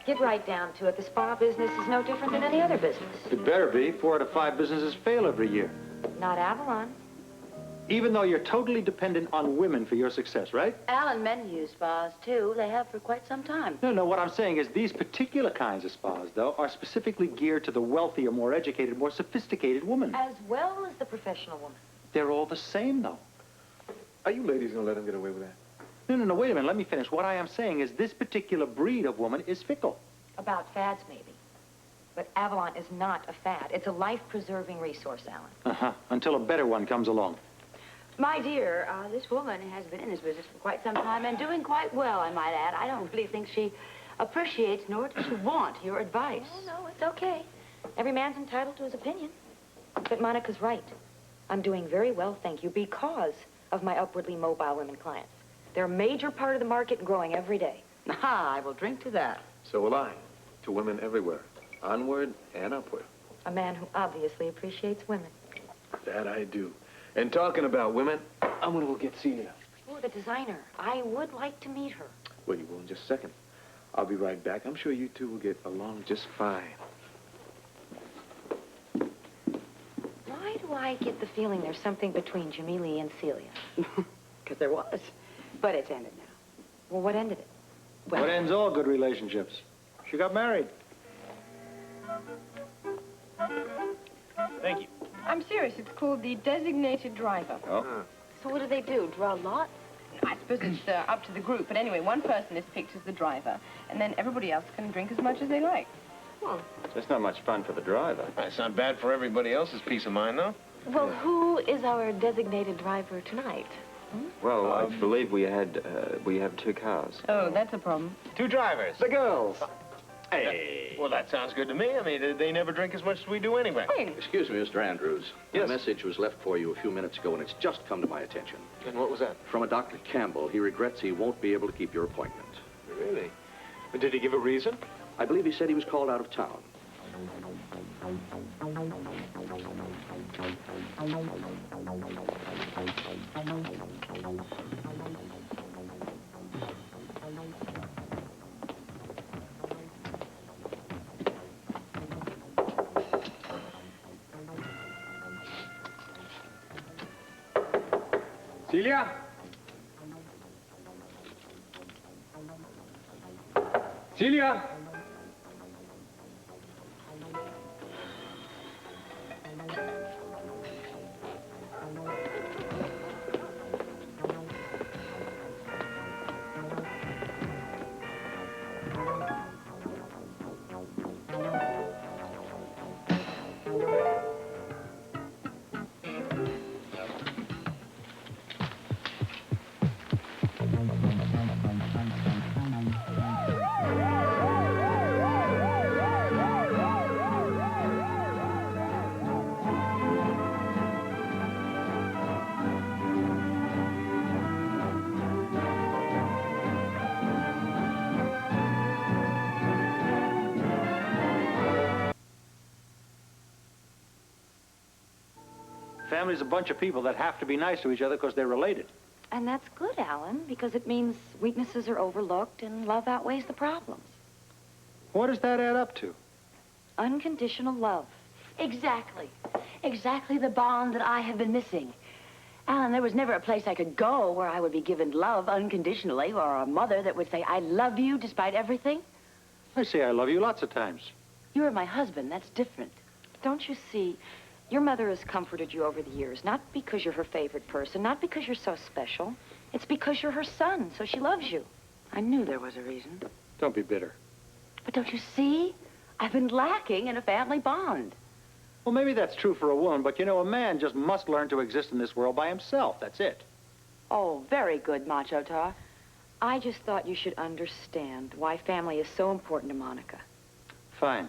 Get right down to it. The spa business is no different than any other business. It better be. 4 out of 5 businesses fail every year. Not Avalon. Even though you're totally dependent on women for your success, right? Alan, men use spas, too. They have for quite some time. No, what I'm saying is these particular kinds of spas, though, are specifically geared to the wealthier, more educated, more sophisticated woman. As well as the professional woman. They're all the same, though. Are you ladies gonna let him get away with that? No, wait a minute. Let me finish. What I am saying is this particular breed of woman is fickle. About fads, maybe. But Avalon is not a fad. It's a life-preserving resource, Alan. Uh-huh. Until a better one comes along. My dear, this woman has been in this business for quite some time and doing quite well, I might add. I don't really think she appreciates nor does she want your advice. No, it's okay. Every man's entitled to his opinion. But Monica's right. I'm doing very well, thank you, because of my upwardly mobile women clients. They're a major part of the market and growing every day. I will drink to that. So will I. To women everywhere. Onward and upward. A man who obviously appreciates women. That I do. And talking about women, I'm gonna go get Celia. Oh, the designer. I would like to meet her. Well, you will in just a second. I'll be right back. I'm sure you two will get along just fine. Why do I get the feeling there's something between Jamili and Celia? Because there was. But it's ended now. Well, what ended it? Well, what ends all good relationships? She got married. Thank you. I'm serious. It's called the designated driver. Oh? So what do? Draw lots? I suppose it's up to the group. But anyway, one person is picked as the driver, and then everybody else can drink as much as they like. That's not much fun for the driver. It's not bad for everybody else's peace of mind, though. Well, who is our designated driver tonight? Well, I believe we have 2 cars. Oh, that's a problem. 2 drivers. The girls. Hey. Well, that sounds good to me. I mean, they never drink as much as we do anyway. Excuse me, Mr. Andrews. Yes? A message was left for you a few minutes ago, and it's just come to my attention. And what was that? From a Dr. Campbell. He regrets he won't be able to keep your appointment. Really? But did he give a reason? I believe he said he was called out of town. Celia? Celia? Family's a bunch of people that have to be nice to each other because they're related. And that's good, Alan, because it means weaknesses are overlooked and love outweighs the problems. What does that add up to? Unconditional love. Exactly. Exactly the bond that I have been missing. Alan, there was never a place I could go where I would be given love unconditionally, or a mother that would say, I love you despite everything. I say I love you lots of times. You're my husband. That's different. Don't you see? Your mother has comforted you over the years, not because you're her favorite person, not because you're so special. It's because you're her son, so she loves you. I knew there was a reason. Don't be bitter. But don't you see? I've been lacking in a family bond. Well, maybe that's true for a woman, but you know, a man just must learn to exist in this world by himself. That's it. Oh, very good, Macho Talk. I just thought you should understand why family is so important to Monica. Fine.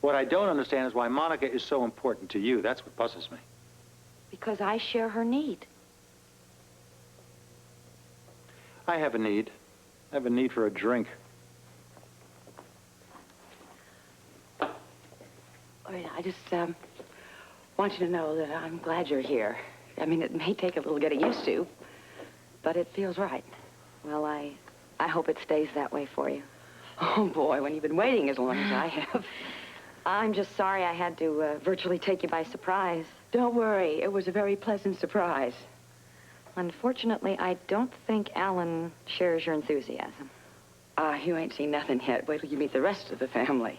What I don't understand is why Monica is so important to you. That's what puzzles me. Because I share her need. I have a need. I have a need for a drink. I just want you to know that I'm glad you're here. I mean, it may take a little getting used to, but it feels right. Well, I hope it stays that way for you. Oh, boy, when you've been waiting as long as I have. I'm just sorry I had to virtually take you by surprise. Don't worry. It was a very pleasant surprise. Unfortunately, I don't think Alan shares your enthusiasm. You ain't seen nothing yet. Wait till you meet the rest of the family.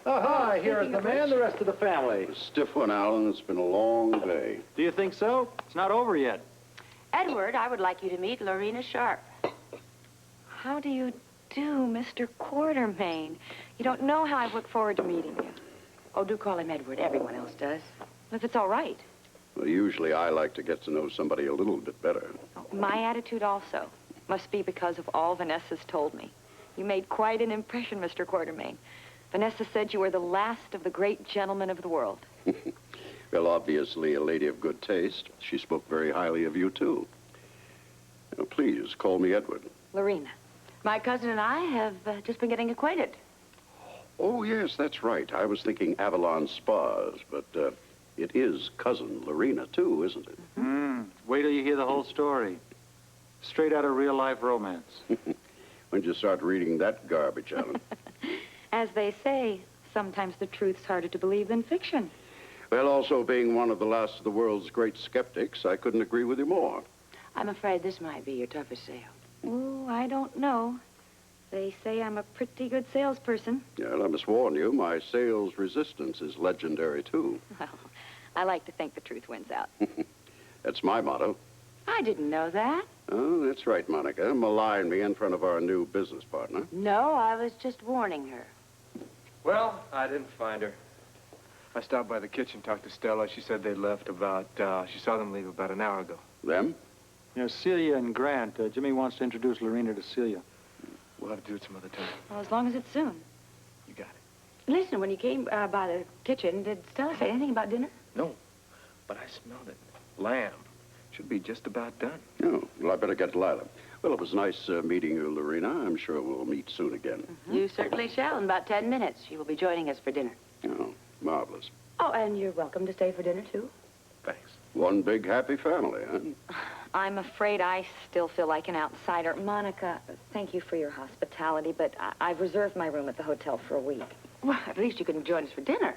Hi, here is the man, the rest of the family. Stiff one, Alan. It's been a long day. Do you think so? It's not over yet. Edward, I would like you to meet Lorena Sharp. How do you do, Mr. Quartermain? You don't know how I've looked forward to meeting you. Oh, do call him Edward. Everyone else does. If it's all right. Well, usually I like to get to know somebody a little bit better. My attitude also must be because of all Vanessa's told me. You made quite an impression, Mr. Quartermain. Vanessa said you were the last of the great gentlemen of the world. Well, obviously a lady of good taste. She spoke very highly of you, too. Now, please, call me Edward. Lorena. My cousin and I have just been getting acquainted. Oh, yes, that's right. I was thinking Avalon Spas, but it is cousin Lorena, too, isn't it? Wait till you hear the whole story. Straight out of real-life romance. When'd you start reading that garbage, Alan? As they say, sometimes the truth's harder to believe than fiction. Well, also being one of the last of the world's great skeptics, I couldn't agree with you more. I'm afraid this might be your toughest sale. Oh, I don't know. They say I'm a pretty good salesperson. Well, I must warn you, my sales resistance is legendary, too. Well, I like to think the truth wins out. That's my motto. I didn't know that. Oh, that's right, Monica. Malign me in front of our new business partner. No, I was just warning her. Well, I didn't find her. I stopped by the kitchen, talked to Stella. She said they left about, she saw them leave about an hour ago. Them? You know, Celia and Grant, Jimmy wants to introduce Lorena to Celia. We'll have to do it some other time. Well, as long as it's soon. You got it. Listen, when you came by the kitchen, did Stella say anything about dinner? No, but I smelled it. Lamb. Should be just about done. Oh, well, I better get Lila. Well, it was nice meeting you, Lorena. I'm sure we'll meet soon again. You certainly shall. In about 10 minutes, she will be joining us for dinner. Oh, marvelous. Oh, and you're welcome to stay for dinner, too. Thanks. One big happy family, huh? I'm afraid I still feel like an outsider. Monica, thank you for your hospitality, but I've reserved my room at the hotel for a week. Well, at least you can join us for dinner.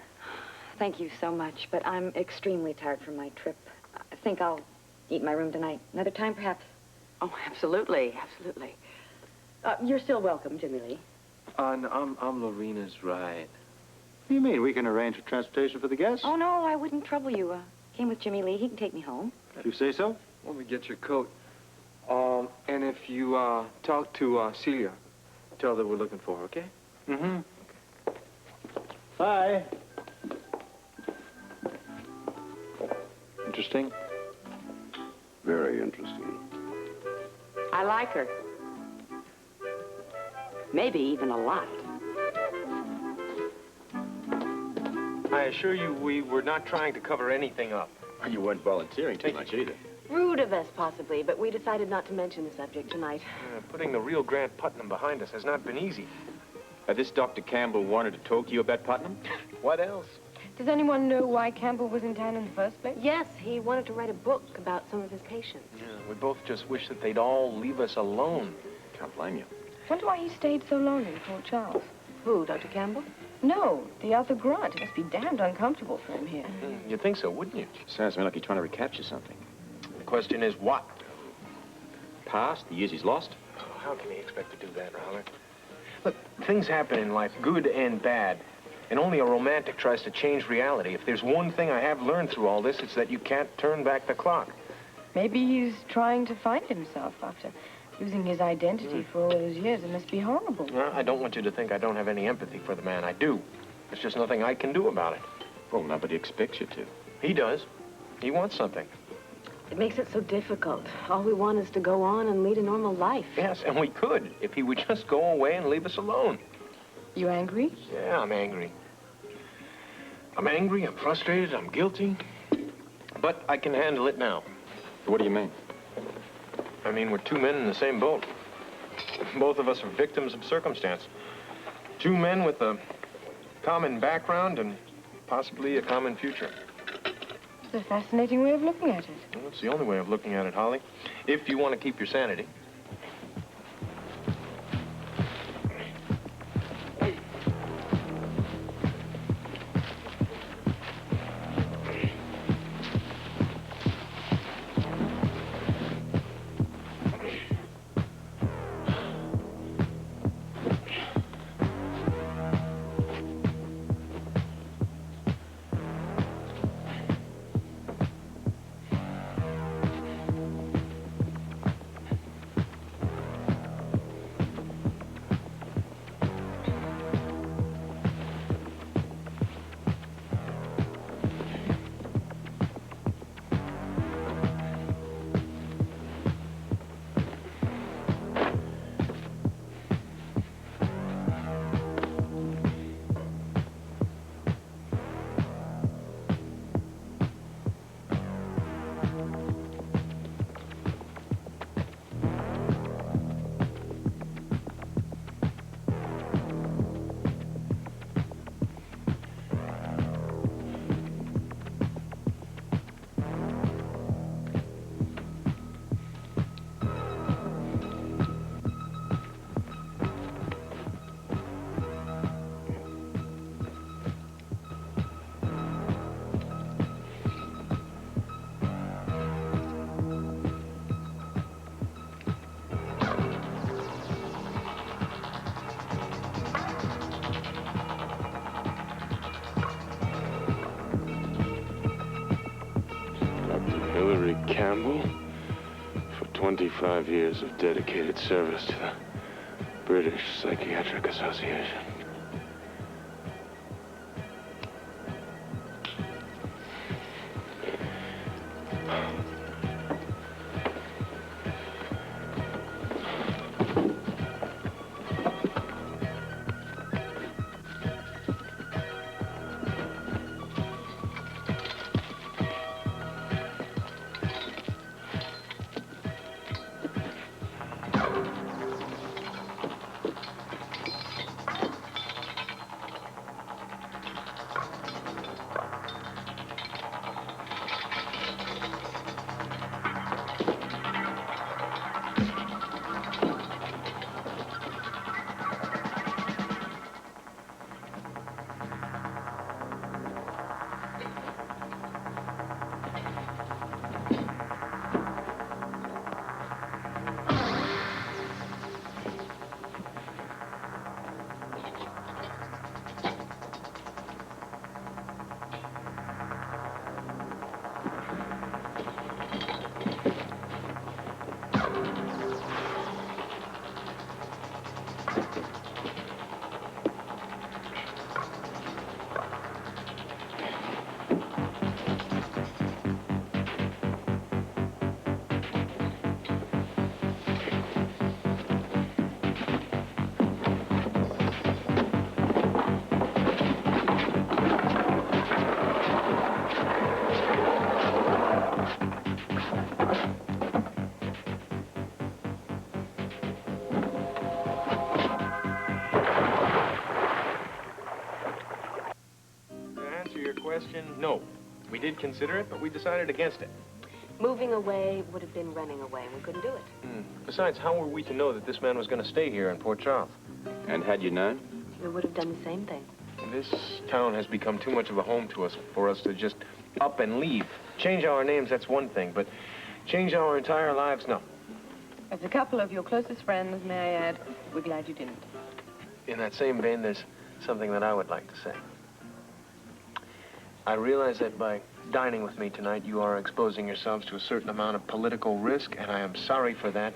Thank you so much, but I'm extremely tired from my trip. I think I'll eat in my room tonight. Another time, perhaps? Oh, absolutely, absolutely. You're still welcome, Jimmy Lee. I'm Lorena's ride. What do you mean? We can arrange for transportation for the guests? Oh, no, I wouldn't trouble you. Came with Jimmy Lee. He can take me home. If you say so. Let me get your coat. And if you, talk to, Celia, tell her we're looking for her, okay? Mm-hmm. Hi. Interesting. Very interesting. I like her. Maybe even a lot. I assure you we were not trying to cover anything up. You weren't volunteering too much either. Rude of us, possibly, but we decided not to mention the subject tonight. Putting the real Grant Putnam behind us has not been easy. This Dr. Campbell wanted to talk to you about Putnam? What else? Does anyone know why Campbell was in town in the first place? Yes, he wanted to write a book about some of his patients. Yeah, we both just wish that they'd all leave us alone. Can't blame you. Wonder why he stayed so long in Fort Charles. Who, Dr. Campbell? No, the other grunt. It must be damned uncomfortable for him here. You'd think so, wouldn't you? Sounds to me like he's trying to recapture something. The question is what? Past, the years he's lost? How can he expect to do that, Robert? Look, things happen in life, good and bad. And only a romantic tries to change reality. If there's one thing I have learned through all this, it's that you can't turn back the clock. Maybe he's trying to find himself after losing his identity for all those years. It must be horrible. Well, I don't want you to think I don't have any empathy for the man. I do. There's just nothing I can do about it. Well, nobody expects you to. He does. He wants something. It makes it so difficult. All we want is to go on and lead a normal life. Yes, and we could if he would just go away and leave us alone. You angry? Yeah, I'm angry. I'm angry, I'm frustrated, I'm guilty. But I can handle it now. What do you mean? I mean, we're two men in the same boat. Both of us are victims of circumstance. Two men with a common background and possibly a common future. It's a fascinating way of looking at it. Well, it's the only way of looking at it, Holly. If you want to keep your sanity. Hillary Campbell for 25 years of dedicated service to the British Psychiatric Association. No. We did consider it, but we decided against it. Moving away would have been running away, and we couldn't do it. Besides, how were we to know that this man was going to stay here in Port Charles? And had you known? We would have done the same thing. This town has become too much of a home to us for us to just up and leave. Change our names, that's one thing, but change our entire lives, no. As a couple of your closest friends, may I add, we're glad you didn't. In that same vein, there's something that I would like to say. I realize that by dining with me tonight, you are exposing yourselves to a certain amount of political risk, and I am sorry for that,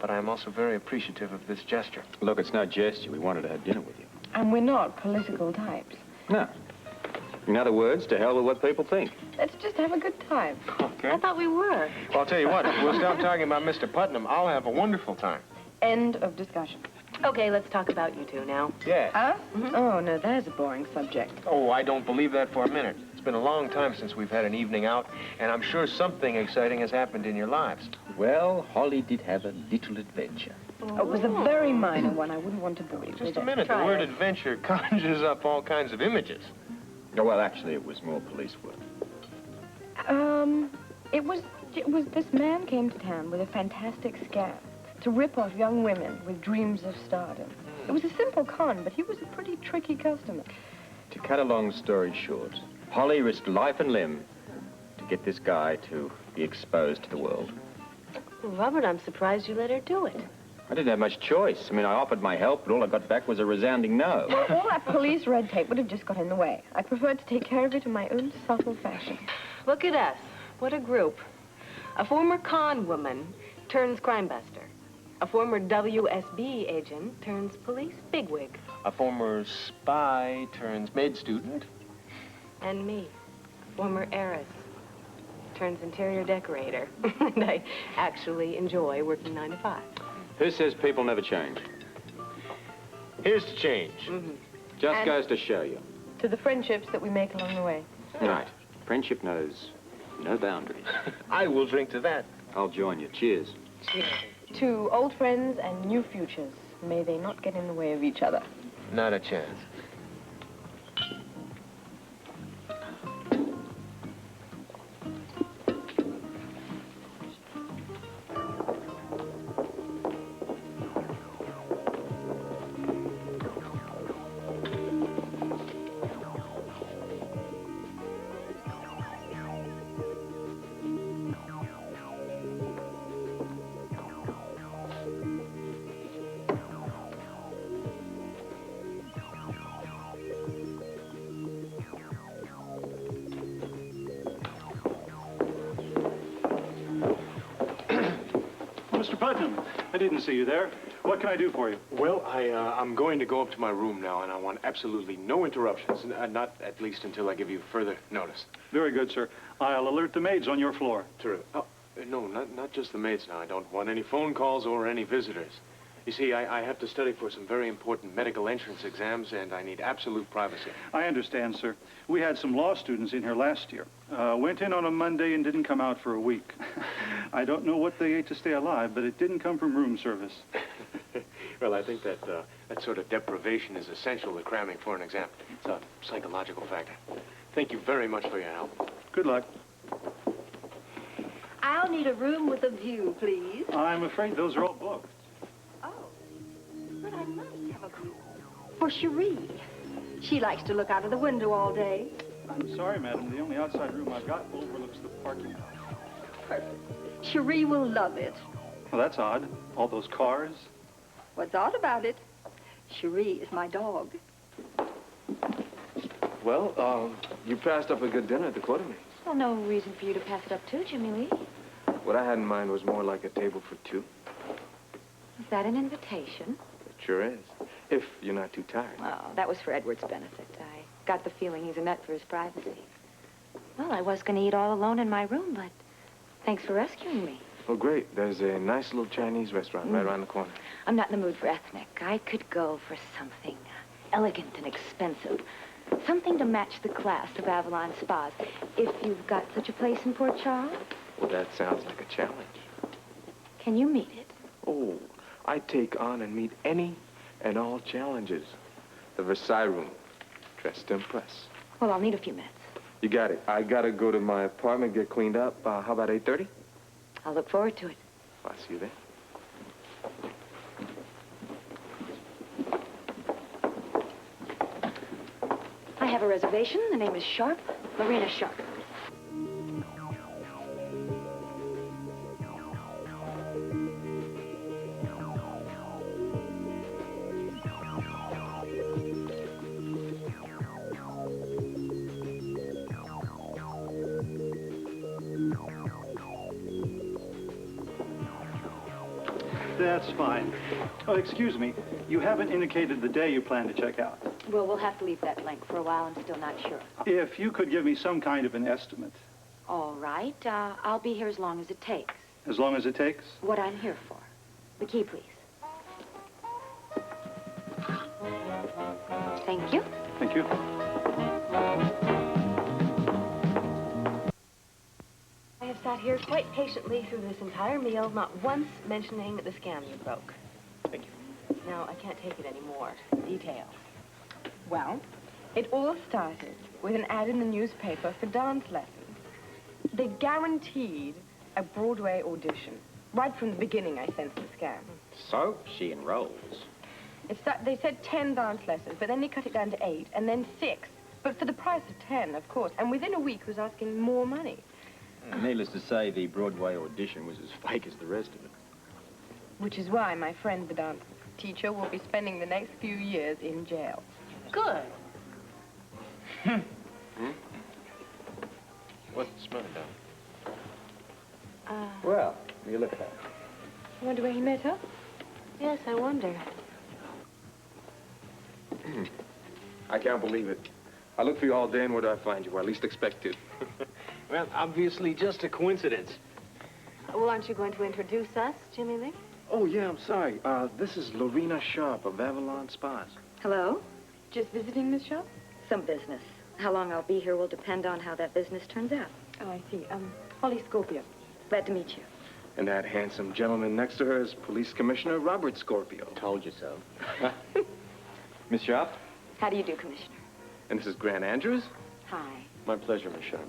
but I am also very appreciative of this gesture. Look, it's no gesture. We wanted to have dinner with you. And we're not political types. No. In other words, to hell with what people think. Let's just have a good time. Okay. I thought we were. Well, I'll tell you what, if we'll stop talking about Mr. Putnam, I'll have a wonderful time. End of discussion. Okay, let's talk about you two now. Yeah. Us? Oh, no, that is a boring subject. Oh, I don't believe that for a minute. It's been a long time since we've had an evening out, and I'm sure something exciting has happened in your lives. Well, Holly did have a little adventure. Oh, it was a very minor one. I wouldn't want to bore you with Just a it. minute. The word adventure conjures up all kinds of images. Oh, well, actually, it was more police work. It was this man came to town with a fantastic scam to rip off young women with dreams of stardom. It was a simple con, but he was a pretty tricky customer. To cut a long story short, Holly risked life and limb to get this guy to be exposed to the world. Well, Robert, I'm surprised you let her do it. I didn't have much choice. I mean, I offered my help, but all I got back was a resounding no. Well, all that police red tape would have just got in the way. I preferred to take care of it in my own subtle fashion. Look at us. What a group. A former con woman turns crime buster. A former WSB agent turns police bigwig. A former spy turns med student. And me, former heiress, turns interior decorator. And I actually enjoy working 9 to 5. Who says people never change? Here's to change. Just goes to show you. To the friendships that we make along the way. Right. Friendship knows no boundaries. I will drink to that. I'll join you. Cheers. Cheers. To old friends and new futures, may they not get in the way of each other. Not a chance. Mr. Putnam, I didn't see you there. What can I do for you? Well, I'm going to go up to my room now, and I want absolutely no interruptions, not at least until I give you further notice. Very good, sir. I'll alert the maids on your floor. Terrific. Oh, no, not just the maids now. I don't want any phone calls or any visitors. You see, I have to study for some very important medical entrance exams, and I need absolute privacy. I understand, sir. We had some law students in here last year. Went in on a Monday and didn't come out for a week. I don't know what they ate to stay alive, but it didn't come from room service. Well, I think that that sort of deprivation is essential to cramming for an exam. It's a psychological factor. Thank you very much for your help. Good luck. I'll need a room with a view, please. I'm afraid those are all booked. Oh, but I must have a room for Cherie. She likes to look out of the window all day. I'm sorry, madam. The only outside room I've got overlooks the parking lot. Perfect. Cherie will love it. Well, that's odd. All those cars. What's odd about it? Cherie is my dog. Well, you passed up a good dinner at the Quartermain. Well, no reason for you to pass it up, too, Jimmy Lee. What I had in mind was more like a table for two. Is that an invitation? It sure is. If you're not too tired. Oh, that was for Edward's benefit. I got the feeling he's a nut for his privacy. Well, I was going to eat all alone in my room, but thanks for rescuing me. Well, great. There's a nice little Chinese restaurant right around the corner. I'm not in the mood for ethnic. I could go for something elegant and expensive. Something to match the class of Avalon Spas. If you've got such a place in Port Charles. Well, that sounds like a challenge. Can you meet it? Oh, I take on and meet any and all challenges. The Versailles Room. Dressed to impress. Well, I'll need a few minutes. You got it. I gotta go to my apartment, get cleaned up. How about 8:30? I'll look forward to it. I'll see you there. I have a reservation. The name is Sharp. Lorena Sharp. That's fine. Oh, excuse me. You haven't indicated the day you plan to check out. Well, we'll have to leave that blank for a while. I'm still not sure. If you could give me some kind of an estimate. All right. I'll be here as long as it takes. As long as it takes? What I'm here for. The key, please. Thank you. Thank you. I have sat here quite patiently through this entire meal, not once mentioning the scam you broke. Thank you. Now, I can't take it anymore. Details. Well, it all started with an ad in the newspaper for dance lessons. They guaranteed a Broadway audition. Right from the beginning, I sensed the scam. So, she enrolls. They said 10 dance lessons, but then they cut it down to 8, and then 6. But for the price of 10, of course. And within a week, was asking more money. Needless to say, the Broadway audition was as fake as the rest of it. Which is why my friend, the dance teacher, will be spending the next few years in jail. Good. What's the smell down? Well, you look at that. I wonder where he met her. Yes, I wonder. I can't believe it. I look for you all day, and where do I find you? Or at least expect to. Well, obviously just a coincidence. Well, aren't you going to introduce us, Jimmy Lee? Oh, yeah, I'm sorry. This is Lorena Sharp of Avalon Spas. Hello? Just visiting, Miss Shaw? Some business. How long I'll be here will depend on how that business turns out. Oh, I see. Holly Scorpio. Glad to meet you. And that handsome gentleman next to her is Police Commissioner Robert Scorpio. Told you so. Miss Sharp? How do you do, Commissioner? And this is Grant Andrews. Hi. My pleasure, Miss Sharp.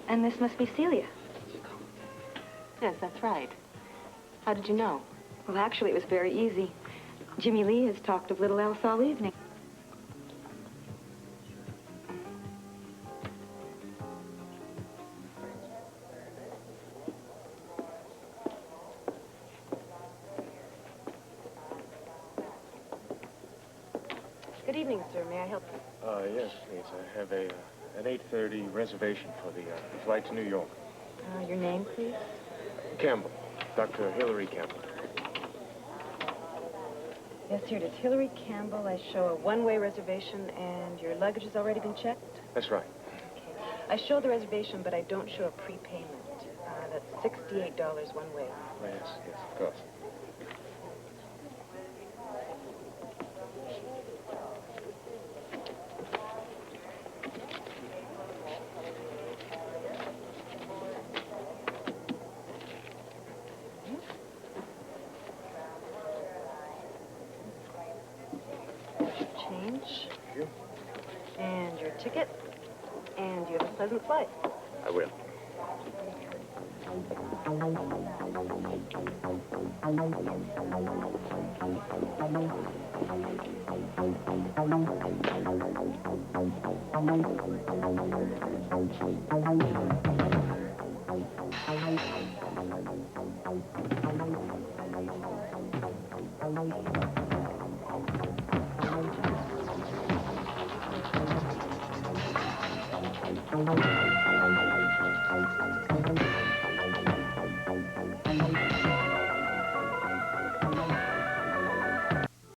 And this must be Celia. Yes, that's right. How did you know? Well, actually, it was very easy. Jimmy Lee has talked of little else all evening. Good evening, sir. May I help you? Yes, please. I have an 8:30 reservation for the flight to New York. Your name, please? Campbell. Dr. Hillary Campbell. Yes, here it is. Hillary Campbell. I show a one-way reservation, and your luggage has already been checked? That's right. Okay. I show the reservation, but I don't show a prepayment. That's $68 one way. Yes, of course. Change. And your ticket. And you have a pleasant flight. I will. Thank you.